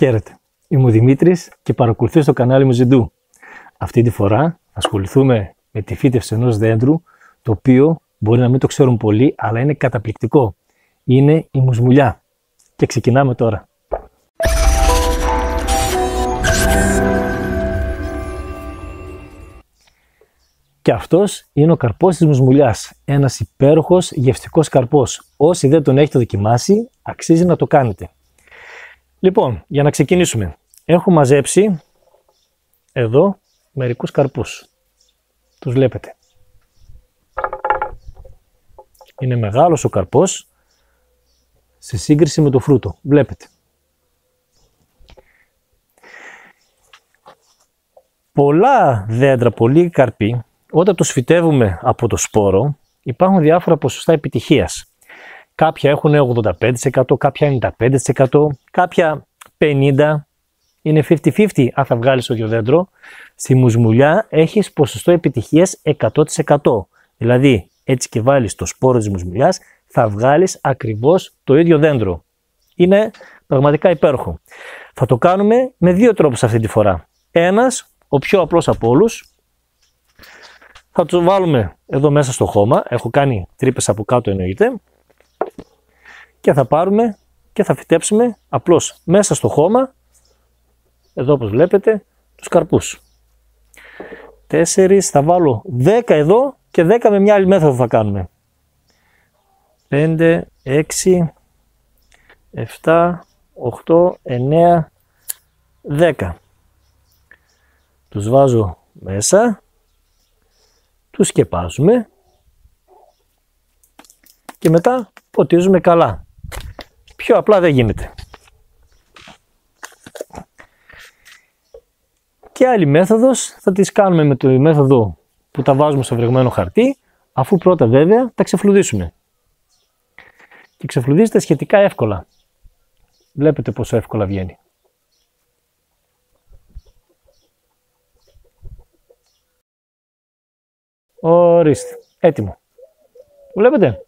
Χαίρετε, είμαι ο Δημήτρης και παρακολουθείς το κανάλι μου Ζιντού. Αυτή τη φορά θα ασχοληθούμε με τη φύτευση ενός δέντρου, το οποίο μπορεί να μην το ξέρουν πολλοί, αλλά είναι καταπληκτικό. Είναι η μουσμουλιά. Και ξεκινάμε τώρα. Και αυτός είναι ο καρπός της μουσμουλιάς. Ένας υπέροχος γευστικός καρπός. Όσοι δεν τον έχετε δοκιμάσει, αξίζει να το κάνετε. Λοιπόν, για να ξεκινήσουμε. Έχω μαζέψει εδώ μερικούς καρπούς. Τους βλέπετε. Είναι μεγάλος ο καρπός σε σύγκριση με το φρούτο. Βλέπετε. Πολλά δέντρα, πολλοί καρποί, όταν τους φυτεύουμε από το σπόρο, υπάρχουν διάφορα ποσοστά επιτυχίας. Κάποια έχουν 85%, κάποια 95%, κάποια 50%. Είναι 50-50 αν θα βγάλεις το ίδιο δέντρο. Στη μουσμουλιά έχεις ποσοστό επιτυχίας 100%. Δηλαδή, έτσι και βάλεις το σπόρο της μουσμουλιάς, θα βγάλεις ακριβώς το ίδιο δέντρο. Είναι πραγματικά υπέροχο. Θα το κάνουμε με δύο τρόπους αυτή τη φορά. Ένας, ο πιο απλός από όλους, θα το βάλουμε εδώ μέσα στο χώμα. Έχω κάνει τρύπες από κάτω εννοείται. Και θα πάρουμε και θα φυτέψουμε απλώς μέσα στο χώμα, εδώ όπως βλέπετε, τους καρπούς. 4, θα βάλω 10 εδώ και 10 με μια άλλη μέθοδο θα κάνουμε. 5, 6, 7, 8, 9, 10. Τους βάζω μέσα, τους σκεπάζουμε και μετά ποτίζουμε καλά. Πιο απλά δεν γίνεται. Και άλλη μέθοδος θα τις κάνουμε με τη μέθοδο που τα βάζουμε στο βρεγμένο χαρτί, αφού πρώτα βέβαια τα ξεφλουδίσουμε. Και ξεφλουδίζεται σχετικά εύκολα. Βλέπετε πόσο εύκολα βγαίνει. Ορίστε, έτοιμο. Βλέπετε.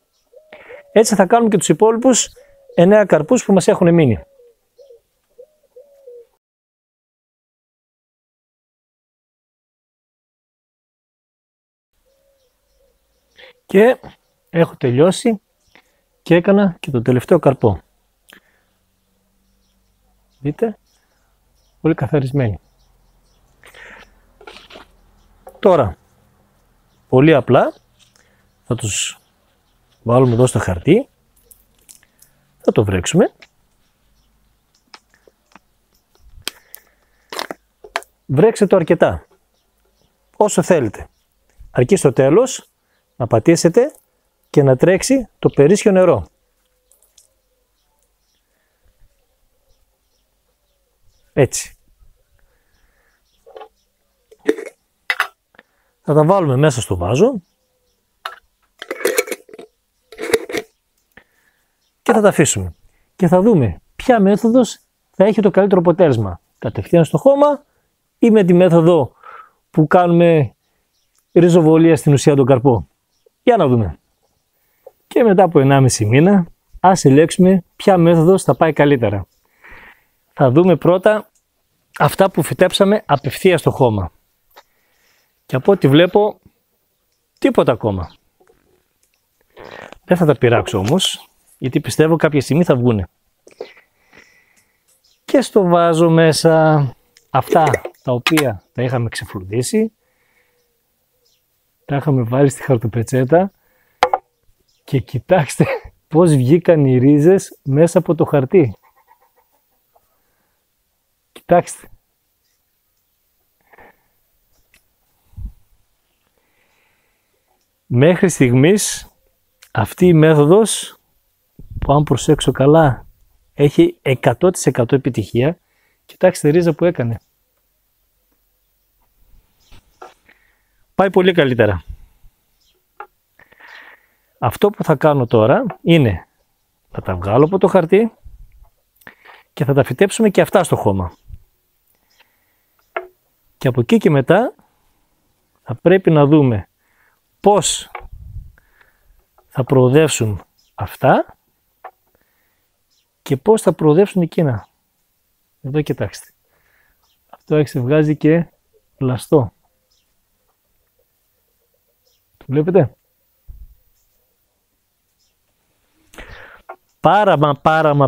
Έτσι θα κάνουμε και τους υπόλοιπους 9 καρπούς που μας έχουν μείνει. Και έχω τελειώσει και έκανα και το τελευταίο καρπό. Δείτε, πολύ καθαρισμένοι. Τώρα, πολύ απλά θα τους βάλουμε εδώ στο χαρτί, θα το βρέξουμε. Βρέξτε το αρκετά, όσο θέλετε. Αρκεί στο τέλος να πατήσετε και να τρέξει το περίσσιο νερό. Έτσι. Θα τα βάλουμε μέσα στο βάζο και θα τα αφήσουμε. Και θα δούμε ποια μέθοδος θα έχει το καλύτερο αποτέλεσμα. Κατευθείαν στο χώμα ή με τη μέθοδο που κάνουμε ριζοβολία στην ουσία τον καρπό. Για να δούμε. Και μετά από 1,5 μήνα ας ελέγξουμε ποια μέθοδος θα πάει καλύτερα. Θα δούμε πρώτα αυτά που φυτέψαμε απευθείας στο χώμα. Και από ό,τι βλέπω, τίποτα ακόμα. Δεν θα τα πειράξω όμως, γιατί πιστεύω κάποια στιγμή θα βγουνε. Και στο βάζω μέσα αυτά τα οποία τα είχαμε ξεφλουδίσει, τα είχαμε βάλει στη χαρτοπετσέτα και κοιτάξτε πώς βγήκαν οι ρίζες μέσα από το χαρτί. Κοιτάξτε. Μέχρι στιγμής αυτή η μέθοδος, που αν προσέξω καλά έχει 100% επιτυχία. Κοιτάξτε τη ρίζα που έκανε. Πάει πολύ καλύτερα. Αυτό που θα κάνω τώρα είναι θα τα βγάλω από το χαρτί και θα τα φυτέψουμε και αυτά στο χώμα. Και από εκεί και μετά θα πρέπει να δούμε πώς θα προοδεύσουν αυτά και πώς θα προοδεύσουν εκείνα. Εδώ κοιτάξτε. Αυτό έξι βγάζει και πλαστό. Το βλέπετε?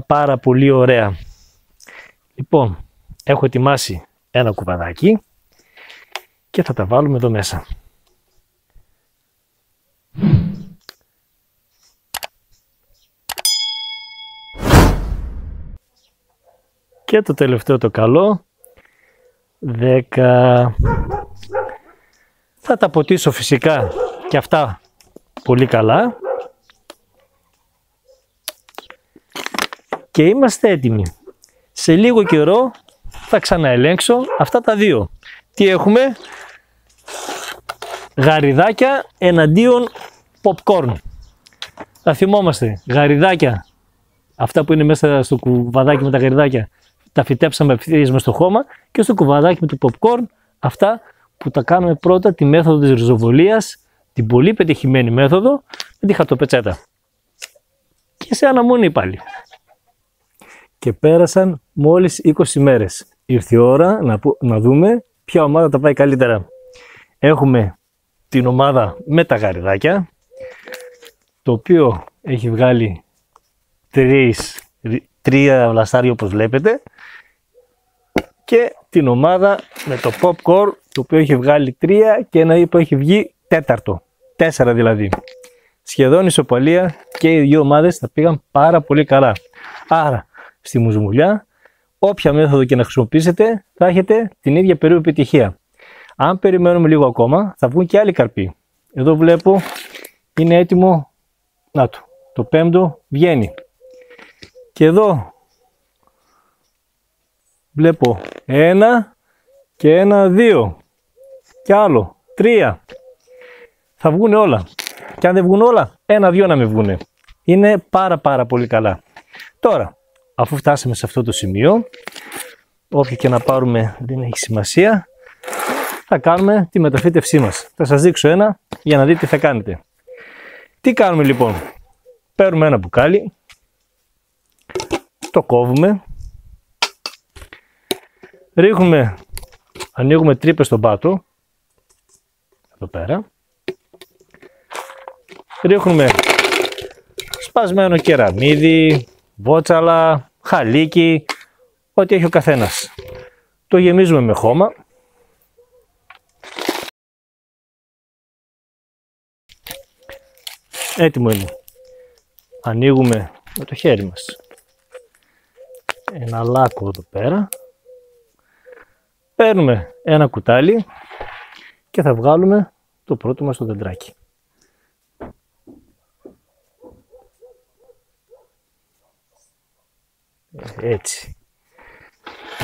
Πάρα πολύ ωραία. Λοιπόν, έχω ετοιμάσει ένα κουβαδάκι και θα τα βάλουμε εδώ μέσα. Και το τελευταίο το καλό, 10. Θα τα ποτίσω φυσικά και αυτά πολύ καλά. Και είμαστε έτοιμοι. Σε λίγο καιρό θα ξαναελέγξω αυτά τα δύο. Τι έχουμε? Γαριδάκια εναντίον popcorn. Θα θυμόμαστε, γαριδάκια, αυτά που είναι μέσα στο κουβαδάκι με τα γαριδάκια, τα φυτέψαμε ευθείας μες στο χώμα, και στο κουβαδάκι με το popcorn, αυτά που τα κάνουμε πρώτα, τη μέθοδο της ριζοβολίας, την πολύ πετυχημένη μέθοδο, με τη χαρτοπετσέτα. Και σε αναμονή πάλι. Και πέρασαν μόλις 20 μέρες. Ήρθε η ώρα να δούμε ποια ομάδα τα πάει καλύτερα. Έχουμε την ομάδα με τα γαριδάκια, το οποίο έχει βγάλει 3 βλαστάρια όπως βλέπετε, και την ομάδα με το popcorn, το οποίο έχει βγάλει 3 και ένα που έχει βγει 4. 4 δηλαδή. Σχεδόν ισοπαλία, και οι δύο ομάδες τα πήγαν πάρα πολύ καλά. Άρα, στη μουσμουλιά, όποια μέθοδο και να χρησιμοποιήσετε, θα έχετε την ίδια περίπου επιτυχία. Αν περιμένουμε λίγο ακόμα, θα βγουν και άλλοι καρποί. Εδώ βλέπω είναι έτοιμο. Να το πέμπτο βγαίνει. Και εδώ βλέπω 1 και 1, 2 και άλλο 3. Θα βγουν όλα. Και αν δεν βγουν όλα, 1-2 να μην βγουν. Είναι πάρα πολύ καλά. Τώρα, αφού φτάσαμε σε αυτό το σημείο, όποιο και να πάρουμε δεν έχει σημασία, θα κάνουμε τη μεταφύτευσή μας. Θα σας δείξω ένα για να δείτε τι θα κάνετε. Τι κάνουμε λοιπόν? Παίρνουμε ένα μπουκάλι, το κόβουμε, ρίχνουμε, ανοίγουμε τρύπες στον πάτο, εδώ πέρα, ρίχνουμε σπασμένο κεραμίδι, βότσαλα, χαλίκι, ό,τι έχει ο καθένας. Το γεμίζουμε με χώμα. Έτοιμο είναι. Ανοίγουμε με το χέρι μας ένα λάκκο εδώ πέρα. Παίρνουμε ένα κουτάλι και θα βγάλουμε το πρώτο μας το δεντράκι. Έτσι.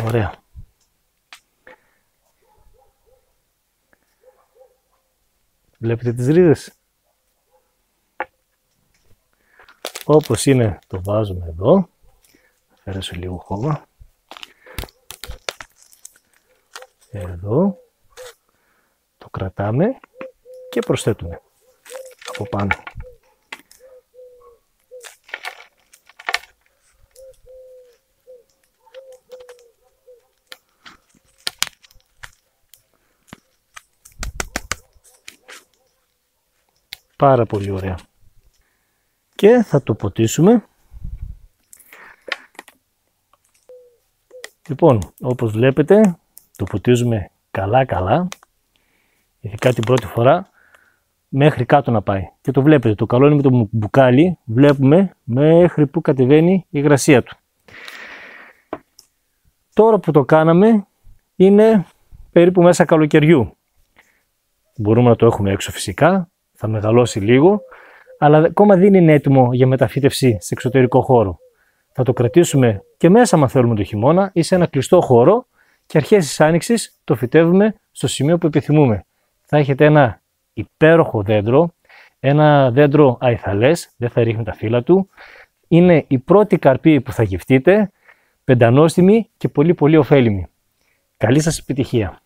Ωραία. Βλέπετε τις ρίζες? Όπως είναι το βάζουμε εδώ. Θα φέρεσω λίγο χώμα. Εδώ. Το κρατάμε και προσθέτουμε από πάνω. Πάρα πολύ ωραία. Και θα το ποτίσουμε. Λοιπόν, όπως βλέπετε, το ποτίζουμε καλά, ειδικά την πρώτη φορά, μέχρι κάτω να πάει. Και το βλέπετε, το καλό είναι με το μπουκάλι, βλέπουμε μέχρι που κατεβαίνει η υγρασία του. Τώρα που το κάναμε, είναι περίπου μέσα καλοκαιριού. Μπορούμε να το έχουμε έξω φυσικά, θα μεγαλώσει λίγο, αλλά ακόμα δεν είναι έτοιμο για μεταφύτευση σε εξωτερικό χώρο. Θα το κρατήσουμε και μέσα, αν θέλουμε, το χειμώνα ή σε ένα κλειστό χώρο, και αρχές της άνοιξης το φυτεύουμε στο σημείο που επιθυμούμε. Θα έχετε ένα υπέροχο δέντρο, ένα δέντρο αϊθαλές, δεν θα ρίχνει τα φύλλα του. Είναι η πρώτη καρπή που θα γευτείτε, πεντανόστιμη και πολύ ωφέλιμη. Καλή σας επιτυχία!